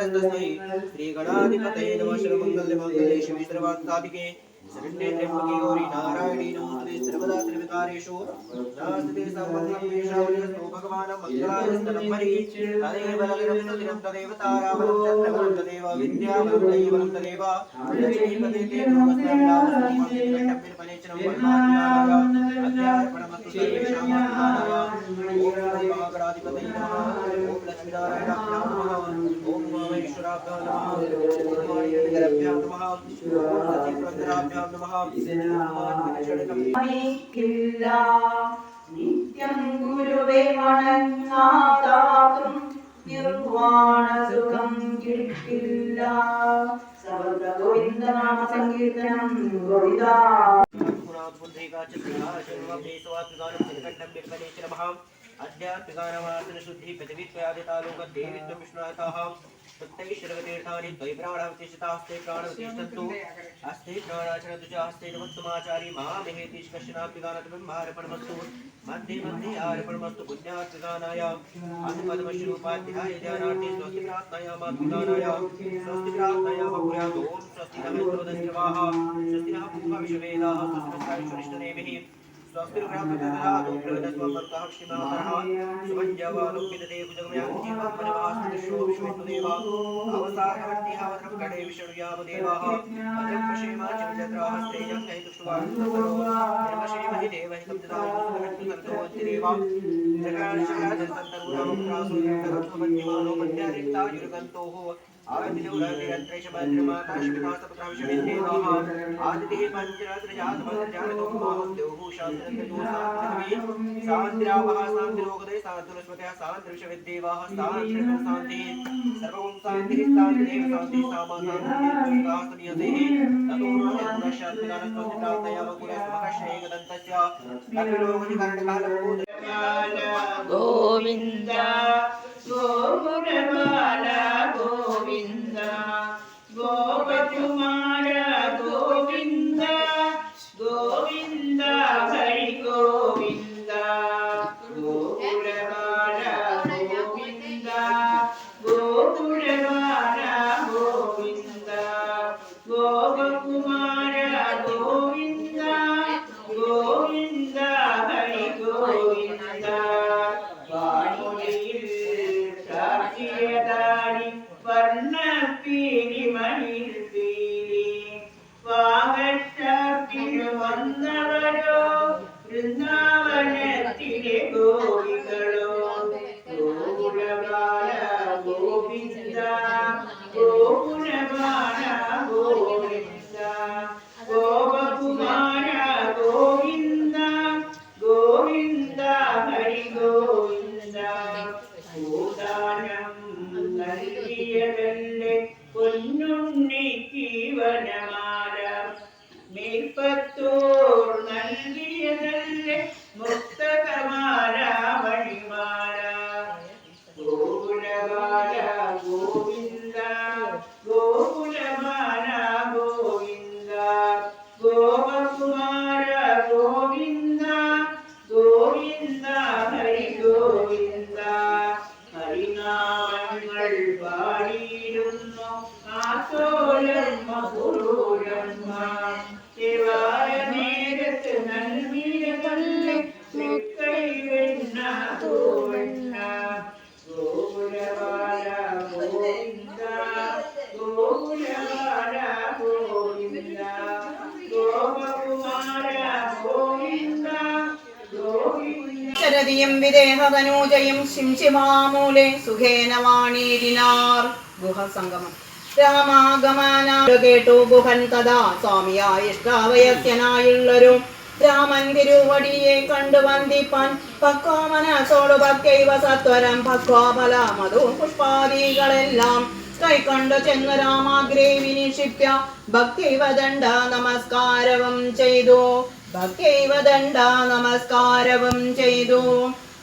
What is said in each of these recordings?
श्री गणाधिपतये नमः। सर्वमंगलमांगल्ये शिवे सर्वार्थसाधिके शरण्ये त्र्यंबके गौरी नारायणी नमोस्तुते। सर्वदा सर्वकार्येषु नास्ते सर्वं मेषावलिस्तु भगवान् मंगलायस्तनं हरि तदेव ललितं सुदिनं तदेव ताराबलं चन्द्रबलं तदेव विद्याबलं दैवलं तदेव लक्ष्मीपते ते नमस्ते पनेचनं परमात्मनाय अध्यार्पणमस्तु सर्वेषामात्मनाय। ओम महागणाधिपतये नमः। ओम लक्ष्मीनारायणाभ्यां नमः। ओम उमामेश्वराभ्यां नमः। ओम वाणीनगराभ्यां नमः। ओम सतीपुरन्दराभ्यां നിത്യം ഗുരുവേ വണങ്ങാതാകും നിർവാണ സുഖം കിട്ടില്ല. സർവ്വ ഗോവിന്ദനാമ സങ്കീർത്തനം ഗോവിന്ദാ. अध्यात्मिकानामासन शुद्धि पृथ्वीत्वयादितालोक देवीत्वं विष्णुनाथः प्रत्यैश्वर्यतीर्थानि त्वयि प्राणावतिष्ठितास्ते प्राणवतिष्ठन्तु अस्ते प्राणाचरन्तु च हस्ते नमस्तुमाचारी मामेहेति कश्चिनात्मिकानतब्रह्मार्पणमस्तु मध्ये मध्ये आर्पणमस्तु पुण्यात्मिकानाय आत्मपदमश्रूपाध्याय ध्यानार्थे स्वस्ति प्रार्थनायामात्मिकानाय स्वस्ति प्रार्थनायामकुर्यात् ॐ स्वस्ति नः इन्द्रवदस्यवाः स्वस्ति नः पूर्वा विश्ववेदाः स्वस्ति नः ईश्वरिष्टनेमिः स्वस्ति रुग्णापतिदधातु प्रवदस्वमर्कः श्रीमातरः सुमञ्जवालोकितते भुजगमयाञ्जीवं वनवास्तुतिषो विश्वेत्वदेवा अवसारवर्तिः वज्रं गणे विष्णुयामदेवाः वज्रं पश्येमा चिरजत्राः स्त्रेयं नैतुष्वान्तरो श्रीमहि देवहितं ददायु सन्तोऽतिदेवा जगराशया जनसन्तरूणामुद्रासु युक्तगत्वमन्यमानो मध्यारिक्तायुर्गन्तोः आदिदेवरात्रिरन्त्रैषमद्रमाकाशविकासपुत्राविषविन्देवाः आदिदेः पञ्चरात्रजातमन्त्रजातोमाहोदेवभूषान्तरन्तोषान्तरवी सान्द्रावः सान्द्रोगदे सान्तुरस्मतः सान्तरिषविद्देवाः सान्त्रिकं शान्तिः सर्वं शान्तिः शान्तिरेव शान्तिः सामा शान्तिः स्तुनियतेः ततोऽनुष्ठान्तयामकुलसमकश्रेकदन्तस्य गोविन्द गोकुलबाल गोविन्द गोपकुमार गोविन्द गोविन्द हरि गोविन्द गोकुलबाल गोविन्द गोकुलबाल गोविन्द गोपकुमार गोविन्द गोविन्द हरि गोविन्द വർണ്ണപ്പീലി മണിപ്പീലി വാഗട്ടപ്പിന് വന്നവരോ വൃന്ദാവനത്തിലെ ഗോപികളോ ഗോകുലബാല ഗോവിന്ദ ഗോകുലബാല ഗോവിന്ദ ഗോപകുമാര ഗോവിന്ദ ഗോവിന്ദ ഹരി ഗോവിന്ദ ഭൂദാനം നൽകിയതല്ലേ പൊന്നുണ്ണിക്ക് വനമാല മേൽപ്പത്തൂർ നൽകിയതല്ലേ മുക്തകമാല മണിമാല ഗോകുലബാല ഗോവിന്ദ ഗോകുലബാല ഗോവിന്ദ ഗോപകുമാര ഗോവിന്ദ ഗോവിന്ദ ഹരി ഗോവിന്ദ ഹരിനാമങ്ങൾ പാടിയിരുന്നു ആസോലമ്മ പുരൂരമ്മ ശിവായ നേരത്ത് നൽകിയതല്ലേ തൃക്കൈ വെണ്ണ തൂവെണ്ണ ഗോകുലബാല ഗോവിന്ദ ഗോകുലബാല ഗോവിന്ദ ഗോപകുമാര ഗോവിന്ദ ശരദിയം വിദേഹതനൂജയും ശിംശിമാമൂലെ സുഖേന വാണീരിനാർ ഗുഹസംഗമം രാമാഗമന കേട്ടു ഗുഹൻ തഥാ സ്വാമിയായ ഇഷ്ടാവയസ്യനായുള്ളൊരു രാമൻ തിരുവടിയെ കണ്ടു വന്ദിപ്പാൻ പക്വമനസോടു ഭക്തൈവ സത്വരം ഭക്വാഫല മധു പുഷ്പാദികളെല്ലാം കൈക്കൊണ്ടു ചെന്നു രാമാഗ്രേ വിനിക്ഷിപ്യ ഭക്തൈവ ദണ്ഡ നമസ്കാരവും ചെയ്തു ഭക്തൈവദണ്ഡ നമസ്കാരവും ചെയ്തു.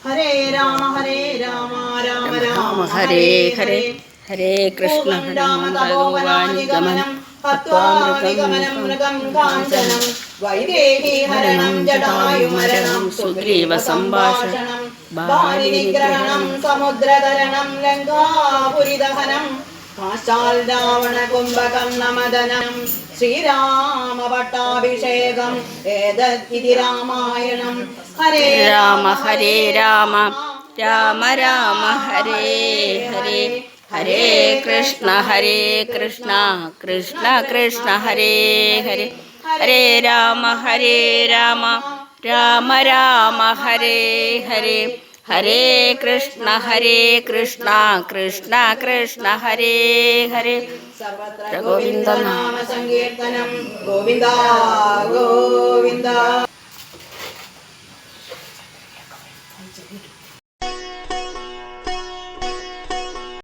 ഹരേ രാമ രാമ രാമ ഹരേ ഹരേ ഹരേ കൃഷ്ണ രാമതപോവനാനിഗമനം ഹത്വാമൃഗമനം മൃഗം കാഞ്ചനം വൈദേഹി ഹരണം ജടായുമരണം സുഗ്രീവ സംഭാഷണം ബാലിനിഗ്രഹണം സമുദ്രതരണം ലങ്കാപുരിദഹനം സാക്ഷാൽ രാവണ കുംഭകർണമദനം ശ്രീരാമ പട്ടാഭിഷേകം ഏതദ്ഇതി രാമായണം ഹരേ രാമ ഹരേ രാമ രാമ രാമ ഹരേ ഹരേ ഹരേ കൃഷ്ണ കൃഷ്ണ കൃഷ്ണ ഹരേ ഹരേ ഹരേ രാമ രാമ രാമ ഹരേ ഹരേ ഹരേ കൃഷ്ണ കൃഷ്ണ കൃഷ്ണ ഹരേ ഹരേ സർവത്ര ഗോവിന്ദനാമ സങ്കീർത്തനം ഗോവിന്ദ ഗോവിന്ദ.